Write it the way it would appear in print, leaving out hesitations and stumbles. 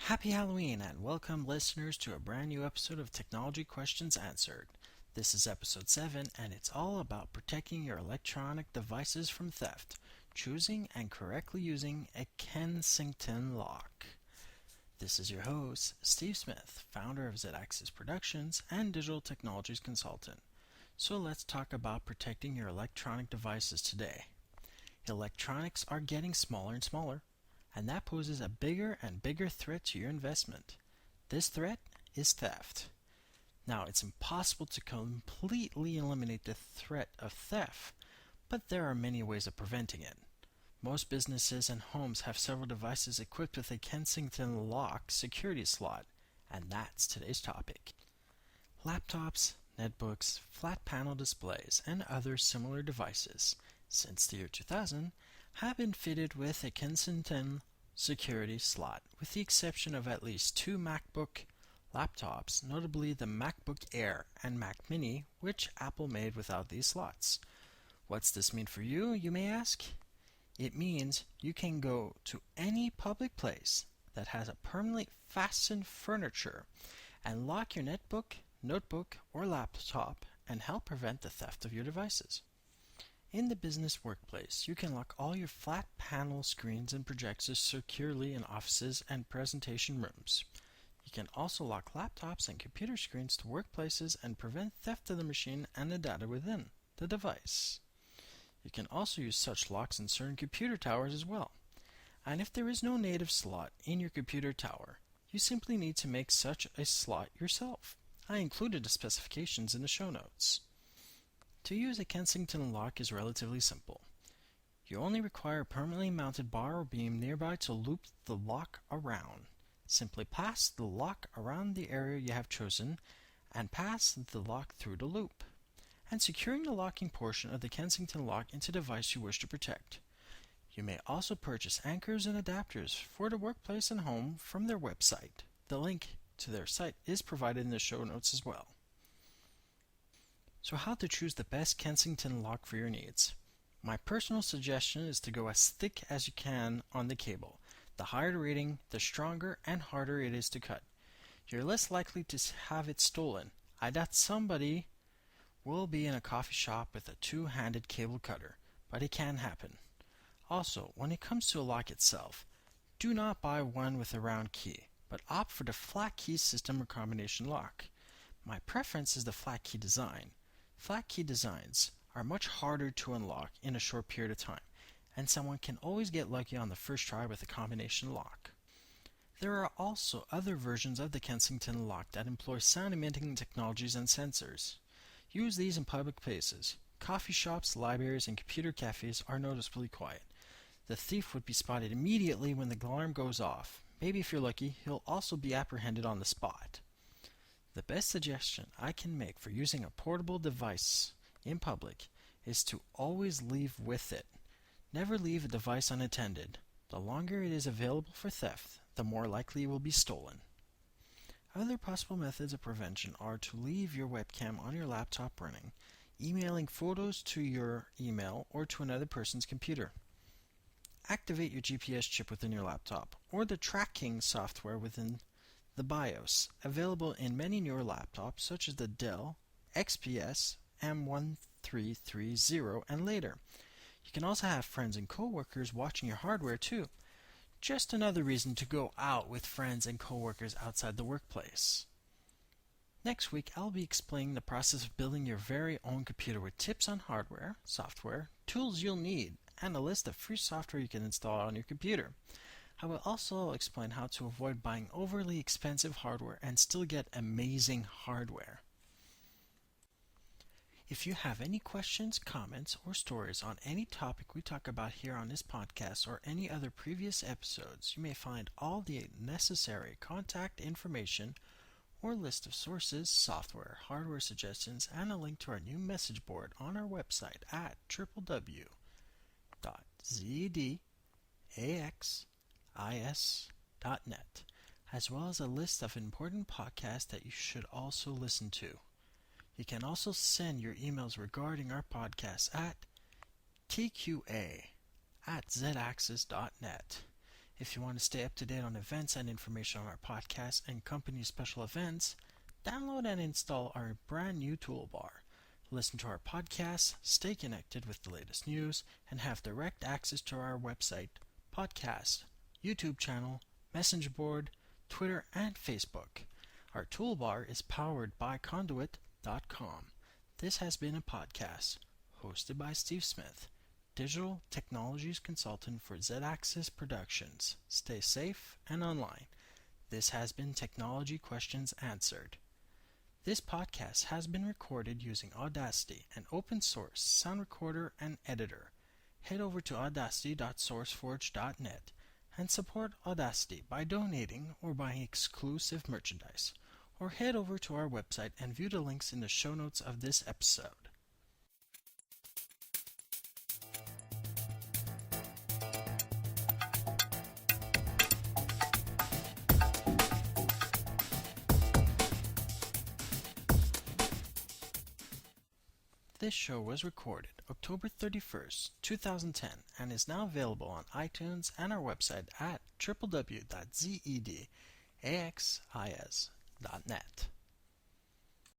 Happy Halloween and welcome listeners to a brand new episode of Technology Questions Answered. This is episode 7 and it's all about protecting your electronic devices from theft, choosing and correctly using a Kensington lock. This is your host, Steve Smith, founder of Z-Axis Productions and digital technologies consultant. So let's talk about protecting your electronic devices today. Electronics are getting smaller and smaller, and that poses a bigger and bigger threat to your investment. This threat is theft. Now, it's impossible to completely eliminate the threat of theft, but there are many ways of preventing it. Most businesses and homes have several devices equipped with a Kensington lock security slot, and that's today's topic. Laptops, netbooks, flat panel displays, and other similar devices, since the year 2000, have been fitted with a Kensington Security slot, with the exception of at least 2 MacBook laptops, notably the MacBook Air and Mac Mini, which Apple made without these slots. What's this mean for you, you may ask? It means you can go to any public place that has a permanently fastened furniture and lock your netbook, notebook, or laptop and help prevent the theft of your devices. In the business workplace, you can lock all your flat panel screens and projectors securely in offices and presentation rooms. You can also lock laptops and computer screens to workplaces and prevent theft of the machine and the data within the device. You can also use such locks in certain computer towers as well. And if there is no native slot in your computer tower, you simply need to make such a slot yourself. I included the specifications in the show notes. To use a Kensington lock is relatively simple. You only require a permanently mounted bar or beam nearby to loop the lock around. Simply pass the lock around the area you have chosen and pass the lock through the loop, and securing the locking portion of the Kensington lock into the device you wish to protect. You may also purchase anchors and adapters for the workplace and home from their website. The link to their site is provided in the show notes as well. So how to choose the best Kensington lock for your needs? My personal suggestion is to go as thick as you can on the cable. The higher the rating, the stronger and harder it is to cut. You're less likely to have it stolen. I doubt somebody will be in a coffee shop with a two-handed cable cutter, but it can happen. Also, when it comes to a lock itself, do not buy one with a round key, but opt for the flat key system or combination lock. My preference is the flat key design. Flat key designs are much harder to unlock in a short period of time, and someone can always get lucky on the first try with a combination lock. There are also other versions of the Kensington lock that employ sound emitting technologies and sensors. Use these in public places. Coffee shops, libraries, and computer cafes are noticeably quiet. The thief would be spotted immediately when the alarm goes off. Maybe if you're lucky, he'll also be apprehended on the spot. The best suggestion I can make for using a portable device in public is to always leave with it. Never leave a device unattended. The longer it is available for theft, the more likely it will be stolen. Other possible methods of prevention are to leave your webcam on your laptop running, emailing photos to your email or to another person's computer. Activate your GPS chip within your laptop or the tracking software within the BIOS, available in many newer laptops such as the Dell XPS M1330 and later. You can also have friends and coworkers watching your hardware too. Just another reason to go out with friends and coworkers outside the workplace. Next week, I'll be explaining the process of building your very own computer with tips on hardware, software, tools you'll need, and a list of free software you can install on your computer. I will also explain how to avoid buying overly expensive hardware and still get amazing hardware. If you have any questions, comments, or stories on any topic we talk about here on this podcast or any other previous episodes, you may find all the necessary contact information or list of sources, software, hardware suggestions, and a link to our new message board on our website at www.zaxis.net, as well as a list of important podcasts that you should also listen to. You can also send your emails regarding our podcast at tqa@zaxis.net. If you want to stay up to date on events and information on our podcast and company special events, download and install our brand new toolbar. Listen to our podcasts, stay connected with the latest news, and have direct access to our website, podcast, YouTube channel, Messenger board, Twitter, and Facebook. Our toolbar is powered by Conduit.com. This has been a podcast hosted by Steve Smith, Digital Technologies Consultant for Z-Axis Productions. Stay safe and online. This has been Technology Questions Answered. This podcast has been recorded using Audacity, an open source sound recorder and editor. Head over to audacity.sourceforge.net and support Audacity by donating or buying exclusive merchandise. Or head over to our website and view the links in the show notes of this episode. This show was recorded October 31st, 2010 and is now available on iTunes and our website at www.zedAXIS.net.